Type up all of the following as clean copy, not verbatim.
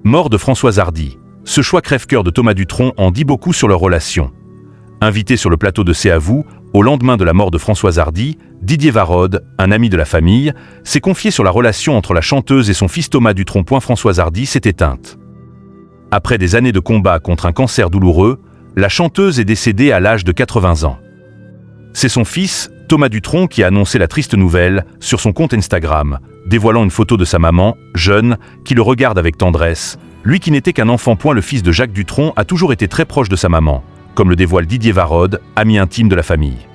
Mort de Françoise Hardy. Ce choix crève-cœur de Thomas Dutronc en dit beaucoup sur leur relation. Invité sur le plateau de C'est à vous, au lendemain de la mort de Françoise Hardy, Didier Varrod, un ami de la famille, s'est confié sur la relation entre la chanteuse et son fils Thomas Dutronc. Françoise Hardy s'est éteinte. Après des années de combat contre un cancer douloureux, la chanteuse est décédée à l'âge de 80 ans. C'est son fils, Thomas Dutronc, qui a annoncé la triste nouvelle sur son compte Instagram, dévoilant une photo de sa maman, jeune, qui le regarde avec tendresse. Lui qui n'était qu'un enfant. Le fils de Jacques Dutronc a toujours été très proche de sa maman, comme le dévoile Didier Varrod, ami intime de la famille.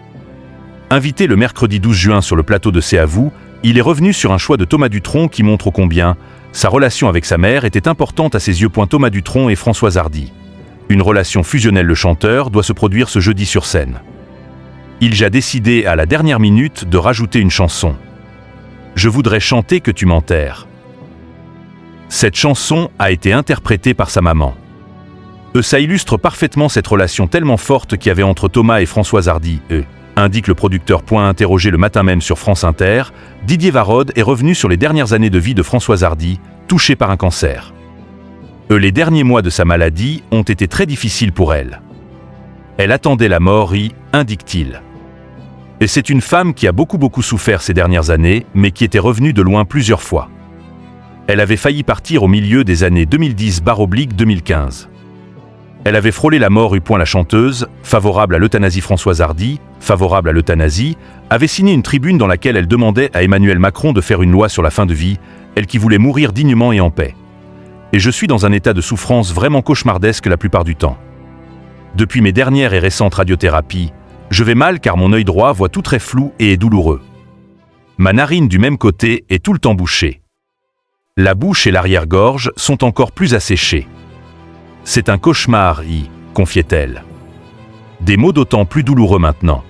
Invité le mercredi 12 juin sur le plateau de C'est à vous, il est revenu sur un choix de Thomas Dutronc qui montre ô combien sa relation avec sa mère était importante à ses yeux. Thomas Dutronc et Françoise Hardy. Une relation fusionnelle. Le chanteur doit se produire ce jeudi sur scène. Il a décidé à la dernière minute de rajouter une chanson. Je voudrais chanter que tu m'enterres. Cette chanson a été interprétée par sa maman. Ça illustre parfaitement cette relation tellement forte qu'il y avait entre Thomas et Françoise Hardy. Indique le producteur. Interrogé le matin même sur France Inter, Didier Varrod est revenu sur les dernières années de vie de Françoise Hardy, touchée par un cancer. Les derniers mois de sa maladie ont été très difficiles pour elle. Elle attendait la mort, indique-t-il. Et c'est une femme qui a beaucoup souffert ces dernières années, mais qui était revenue de loin plusieurs fois. Elle avait failli partir au milieu des années 2010/2015. Elle avait frôlé la mort. La chanteuse, favorable à l'euthanasie. Françoise Hardy, favorable à l'euthanasie, avait signé une tribune dans laquelle elle demandait à Emmanuel Macron de faire une loi sur la fin de vie, elle qui voulait mourir dignement et en paix. Et je suis dans un état de souffrance vraiment cauchemardesque la plupart du temps. Depuis mes dernières et récentes radiothérapies, je vais mal car mon œil droit voit tout très flou et est douloureux. Ma narine du même côté est tout le temps bouchée. La bouche et l'arrière-gorge sont encore plus asséchés. C'est un cauchemar, confiait-elle. Des mots d'autant plus douloureux maintenant.